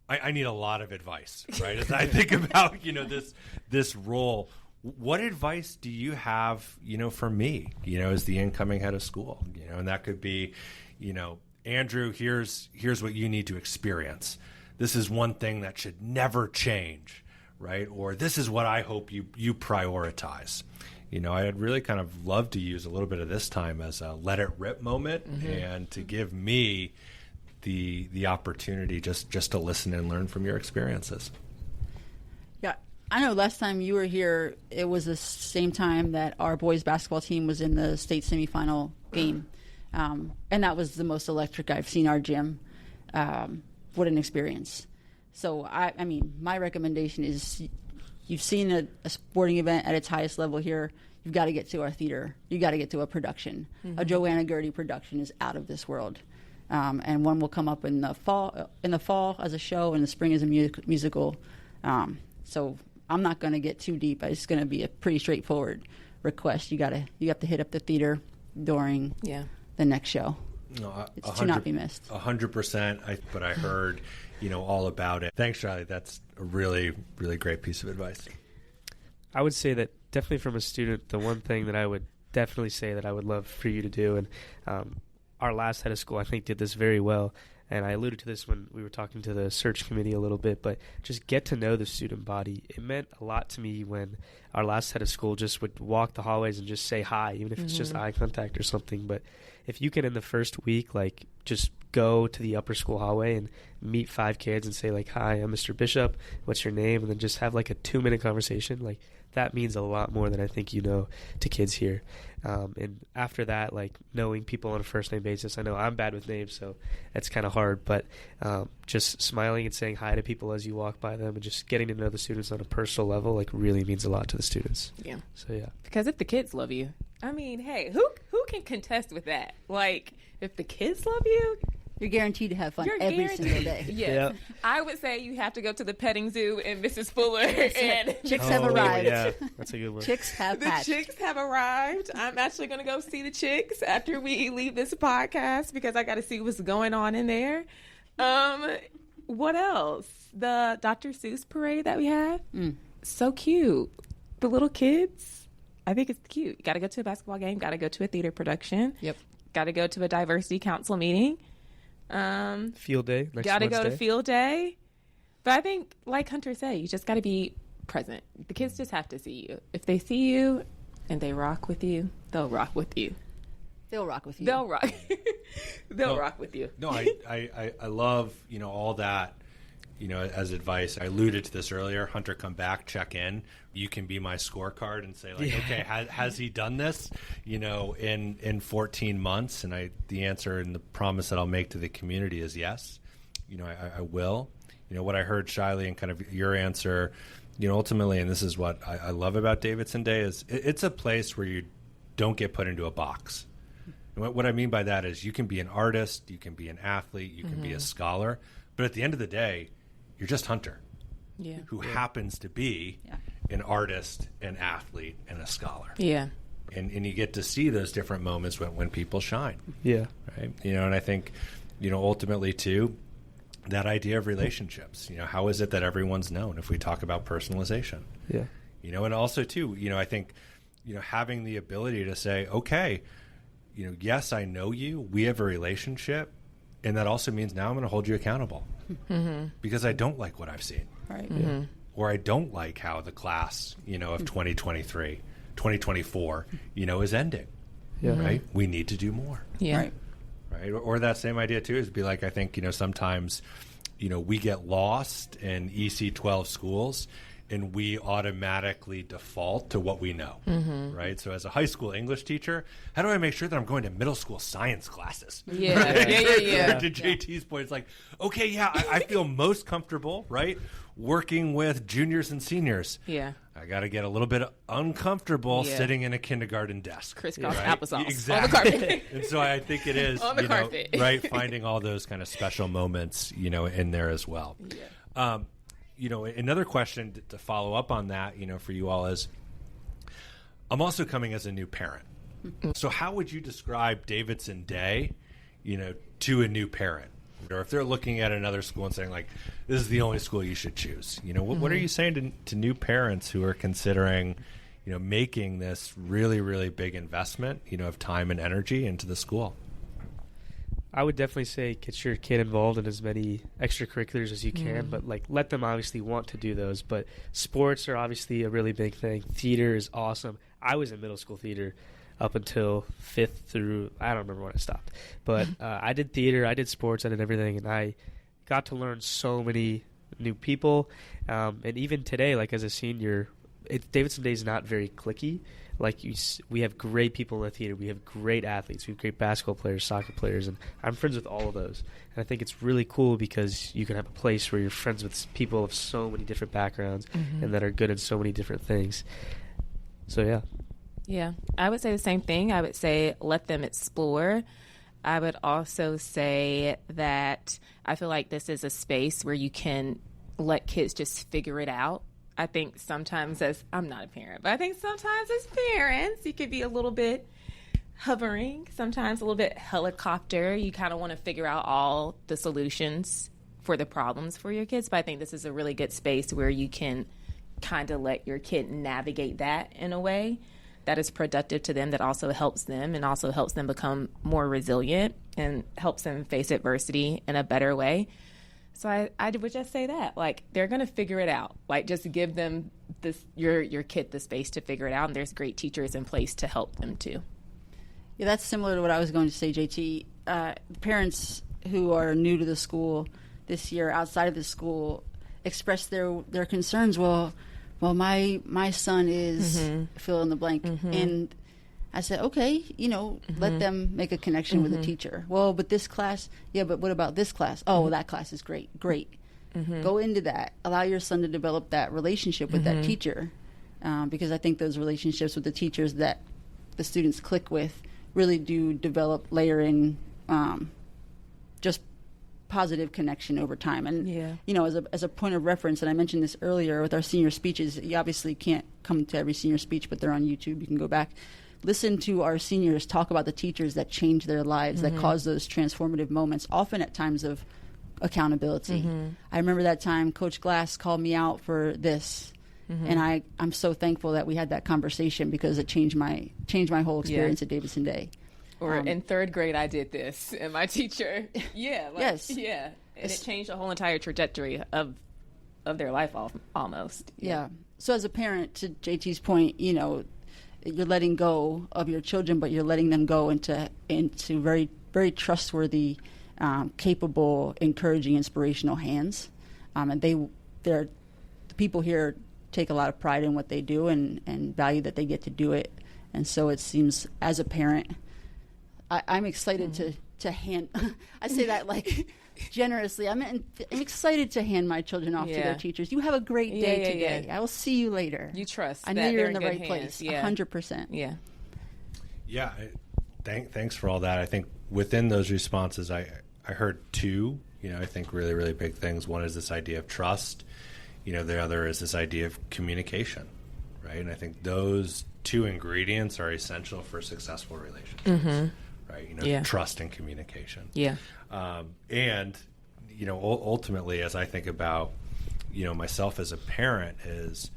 I need a lot of advice, right? As I think about, this role, what advice do you have, for me, as the incoming head of school, and that could be, Andrew, here's what you need to experience. This is one thing that should never change, right? Or this is what I hope you prioritize. I'd really kind of love to use a little bit of this time as a let it rip moment and to give me the opportunity just to listen and learn from your experiences. Yeah, I know last time you were here, it was the same time that our boys basketball team was in the state semifinal game. And that was the most electric I've seen our gym. What an experience. So, I mean, my recommendation is you've seen a sporting event at its highest level here. You've got to get to our theater. You've got to get to a production. A Joanna Gertie production is out of this world. And one will come up in the fall as a show, and the spring as a musical. So I'm not going to get too deep. It's going to be a pretty straightforward request. You have to hit up the theater during the next show. No, it's to not be missed. 100%. But I heard, all about it. Thanks, Shiley. That's a really, really great piece of advice. I would say that definitely from a student, the one thing that I would definitely say that I would love for you to do, and our last head of school, I think, did this very well. And I alluded to this when we were talking to the search committee a little bit, but just get to know the student body. It meant a lot to me when our last head of school just would walk the hallways and just say hi, even if it's just eye contact or something. But if you can, in the first week, like, just go to the upper school hallway and meet 5 kids and say, like, hi, I'm Mr. Bishop, what's your name? And then just have, like, a 2-minute conversation, like, that means a lot more than I think to kids here. And after that, like, knowing people on a first-name basis, I know I'm bad with names, so it's kind of hard, but just smiling and saying hi to people as you walk by them and just getting to know the students on a personal level, like, really means a lot to the students. Yeah. So, yeah. Because if the kids love you, I mean, hey, who can contest with that? Like, if the kids love you, you're guaranteed to have fun every single day. Yes. Yeah. I would say you have to go to the petting zoo and Mrs. Fuller. And chicks have arrived. Yeah, that's a good one. Chicks have hatched. The chicks have arrived. I'm actually going to go see the chicks after we leave this podcast because I got to see what's going on in there. What else? The Dr. Seuss parade that we have. So cute. The little kids. I think it's cute. Got to go to a basketball game. Got to go to a theater production. Yep. Got to go to a diversity council meeting. Field day. Got to go to field day. But I think, like Hunter said, you just got to be present. The kids just have to see you. If they see you and they rock with you, they'll rock with you. They'll rock with you. They'll rock. They'll rock with you. No, I love, all that, as advice. I alluded to this earlier. Hunter, come back, check in. You can be my scorecard and say, like, okay, has he done this, in 14 months? And the answer and the promise that I'll make to the community is yes. I will. What I heard, Shiley, and kind of your answer, ultimately, and this is what I love about Davidson Day, is it's a place where you don't get put into a box. And what I mean by that is you can be an artist, you can be an athlete, you can be a scholar, but at the end of the day, you're just Hunter, who happens to be an artist, an athlete, and a scholar. Yeah. And you get to see those different moments when people shine. Yeah. Right? And I think, ultimately, too, that idea of relationships. How is it that everyone's known if we talk about personalization? Yeah. And also, too, I think, having the ability to say, okay, yes, I know you, we have a relationship, and that also means now I'm going to hold you accountable because I don't like what I've seen. Right. Or I don't like how the class, of 2023, 2024, is ending. Yeah. Right? We need to do more. Yeah. Right. Or that same idea, too, is be like, I think, sometimes, we get lost in EC 12 schools and we automatically default to what we know, right? So as a high school English teacher, how do I make sure that I'm going to middle school science classes? Yeah, right? yeah. To JT's point, it's like, okay, yeah, I feel most comfortable, right, working with juniors and seniors. Yeah. I got to get a little bit uncomfortable sitting in a kindergarten desk. Crisscross right? applesauce Exactly. on the carpet. And so I think it is, On the carpet. right, finding all those kind of special moments, in there as well. Yeah. Another question to follow up on that, for you all is, I'm also coming as a new parent. So how would you describe Davidson Day, to a new parent? Or if they're looking at another school and saying, like, this is the only school you should choose, what are you saying to new parents who are considering, making this really, really big investment, of time and energy into the school? I would definitely say get your kid involved in as many extracurriculars as you can, but let them obviously want to do those. But sports are obviously a really big thing. Theater is awesome. I was in middle school theater up until 5th through, I don't remember when I stopped. But I did theater, I did sports, I did everything, and I got to learn so many new people. And even today, like as a senior, Davidson Day is not very cliquey. Like we have great people in the theater. We have great athletes. We have great basketball players, soccer players, and I'm friends with all of those. And I think it's really cool because you can have a place where you're friends with people of so many different backgrounds and that are good in so many different things. So, yeah. Yeah, I would say the same thing. I would say let them explore. I would also say that I feel like this is a space where you can let kids just figure it out. I think sometimes I'm not a parent, but I think sometimes as parents, you could be a little bit hovering, sometimes a little bit helicopter. You kind of want to figure out all the solutions for the problems for your kids. But I think this is a really good space where you can kind of let your kid navigate that in a way that is productive to them, that also helps them and also helps them become more resilient and helps them face adversity in a better way. So I would just say that, like, they're going to figure it out. Like, just give them your kid the space to figure it out, and there's great teachers in place to help them too. Yeah, that's similar to what I was going to say, JT. Parents who are new to the school this year, outside of the school, express their concerns. Well, my son is fill in the blank. And I said, okay, let them make a connection with the teacher. Well, but this class, but what about this class? Oh, well, that class is great. Go into that. Allow your son to develop that relationship with that teacher, because I think those relationships with the teachers that the students click with really do develop, layer in just positive connection over time. And as a point of reference, and I mentioned this earlier with our senior speeches, you obviously can't come to every senior speech, but they're on YouTube. You can go back, listen to our seniors talk about the teachers that changed their lives, that caused those transformative moments, often at times of accountability. I remember that time Coach Glass called me out for this, and I'm so thankful that we had that conversation, because it changed my whole experience at Davidson Day. Or in 3rd grade, I did this, and my teacher, yes. Yeah, and it changed the whole entire trajectory of their life almost. Yeah. So as a parent, to JT's point, you're letting go of your children, but you're letting them go into very, very trustworthy, capable, encouraging, inspirational hands. And the people here take a lot of pride in what they do and value that they get to do it. And so it seems, as a parent, I'm excited to hand. I say that like generously. I'm excited to hand my children off to their teachers. You have a great day today. I will see you later. You trust. I know you're in the right place. 100%. Yeah. Yeah. Thanks for all that. I think within those responses, I heard two. I think really, really big things. One is this idea of trust. The other is this idea of communication, right? And I think those two ingredients are essential for successful relationships. Right, trust and communication. Yeah. And, ultimately, as I think about, myself as a parent, is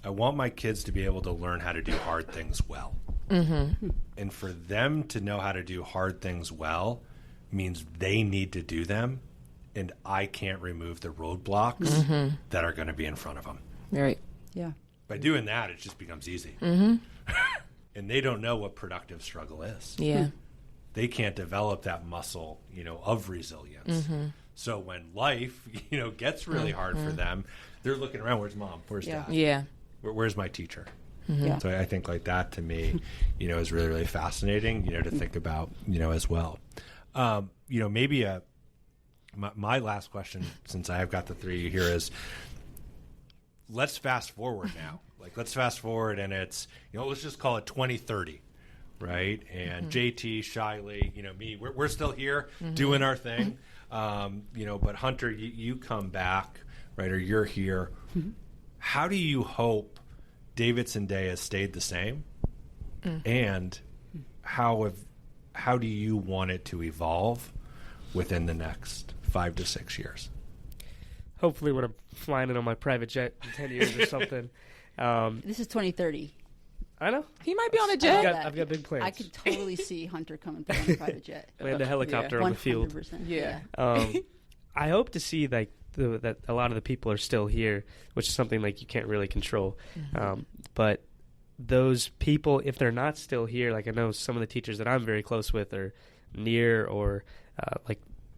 I want my kids to be able to learn how to do hard things well. And for them to know how to do hard things well means they need to do them, and I can't remove the roadblocks that are going to be in front of them. Right. Yeah. By doing that, it just becomes easy. And they don't know what productive struggle is. Yeah. They can't develop that muscle, of resilience. So when life, gets really hard for them, they're looking around. Where's mom? Where's dad? Yeah. Where's my teacher? Yeah. So I think like that to me, is really, really fascinating, to think about, as well. Maybe my last question, since I have got the three here, is let's fast forward now. Let's fast forward, and it's, let's just call it 2030, right? And JT, Shiley, me, we're still here doing our thing. But Hunter, you come back, right, or you're here. How do you hope Davidson Day has stayed the same? And how do you want it to evolve within the next 5 to 6 years? Hopefully when I'm flying in on my private jet in 10 years or something. This is 2030. I know. He might be on a jet. I've got big plans. I could totally see Hunter coming on a private jet. Land a helicopter on the field. 100%. Yeah. I hope to see that a lot of the people are still here, which is something you can't really control. But those people, if they're not still here, I know some of the teachers that I'm very close with are near or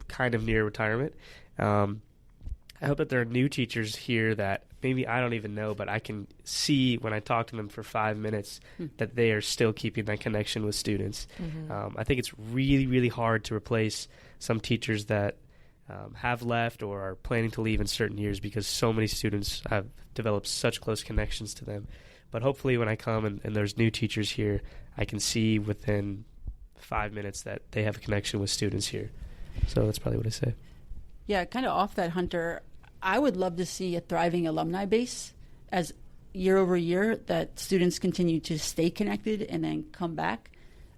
kind of near retirement. I hope that there are new teachers here that maybe I don't even know, but I can see when I talk to them for 5 minutes that they are still keeping that connection with students. I think it's really, really hard to replace some teachers that have left or are planning to leave in certain years because so many students have developed such close connections to them. But hopefully when I come and there's new teachers here, I can see within 5 minutes that they have a connection with students here. So that's probably what I say. Yeah, kind of off that, Hunter, I would love to see a thriving alumni base as year over year that students continue to stay connected and then come back.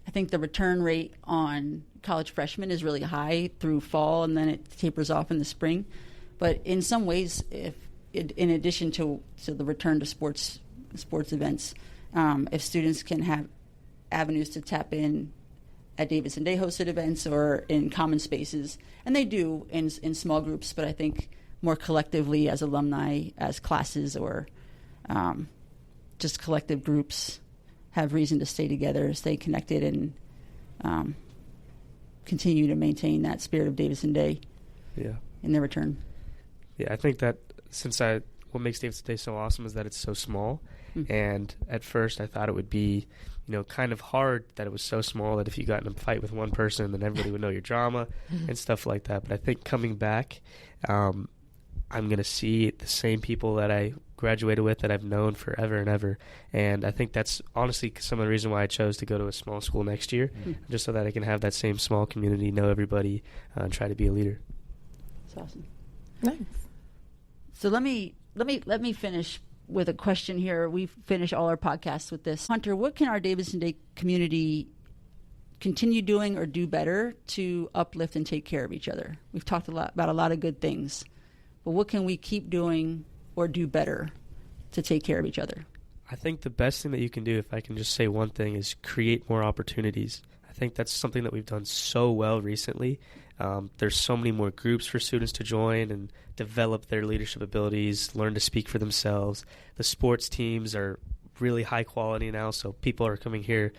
I think the return rate on college freshmen is really high through fall, and then it tapers off in the spring. But in some ways, in addition to the return to sports events, if students can have avenues to tap in at Davidson Day hosted events or in common spaces, and they do in small groups, but I think more collectively as alumni, as classes, or just collective groups have reason to stay together, stay connected, and continue to maintain that spirit of Davidson Day in their return. Yeah, I think that what makes Davidson Day so awesome is that it's so small. And at first I thought it would be, kind of hard that it was so small that if you got in a fight with one person, then everybody would know your drama and stuff like that. But I think coming back, I'm going to see the same people that I graduated with that I've known forever and ever. And I think that's honestly some of the reason why I chose to go to a small school next year, just so that I can have that same small community, know everybody, and try to be a leader. That's awesome. Nice. So let me finish with a question here. We finish all our podcasts with this. Hunter, what can our Davidson Day community continue doing or do better to uplift and take care of each other? We've talked about a lot of good things, but what can we keep doing or do better to take care of each other? I think the best thing that you can do, if I can just say one thing, is create more opportunities. I think that's something that we've done so well recently. There's so many more groups for students to join and develop their leadership abilities, learn to speak for themselves. The sports teams are really high quality now, so people are coming here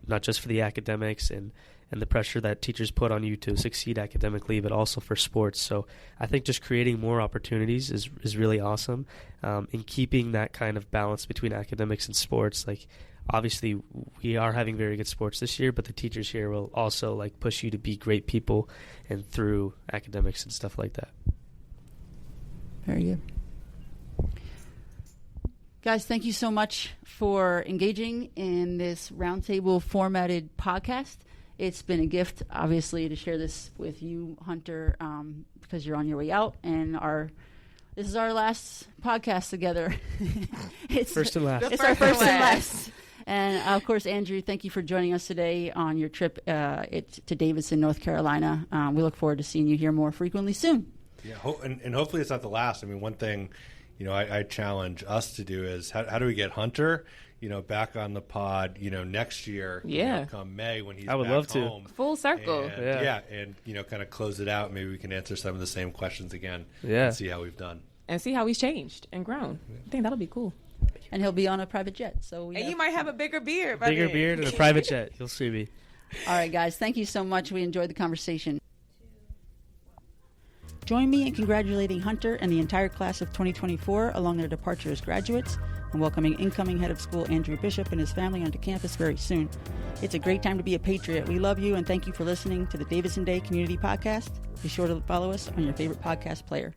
not just for the academics and the pressure that teachers put on you to succeed academically, but also for sports. So I think just creating more opportunities is really awesome. In keeping that kind of balance between academics and sports, obviously we are having very good sports this year, but the teachers here will also push you to be great people and through academics and stuff like that. Very good. Guys, thank you so much for engaging in this roundtable formatted podcast. It's been a gift, obviously, to share this with you, Hunter, because you're on your way out, and this is our last podcast together. It's first and last. It's our first and last. And, of course, Andrew, thank you for joining us today on your trip to Davidson, North Carolina. We look forward to seeing you here more frequently soon. Yeah, and hopefully it's not the last. I mean, one thing, I challenge us to do is how do we get Hunter, back on the pod, next year, come May when he's I would back love home. to. Full circle. And kind of close it out. Maybe we can answer some of the same questions again and see how we've done. And see how he's changed and grown. I think that'll be cool. And he'll be on a private jet. You might have a bigger beard. Bigger beard and a private jet. You'll see me. All right, guys. Thank you so much. We enjoyed the conversation. Join me in congratulating Hunter and the entire class of 2024 along their departure as graduates and welcoming incoming head of school Andrew Bishop and his family onto campus very soon. It's a great time to be a Patriot. We love you and thank you for listening to the Davidson Day Community Podcast. Be sure to follow us on your favorite podcast player.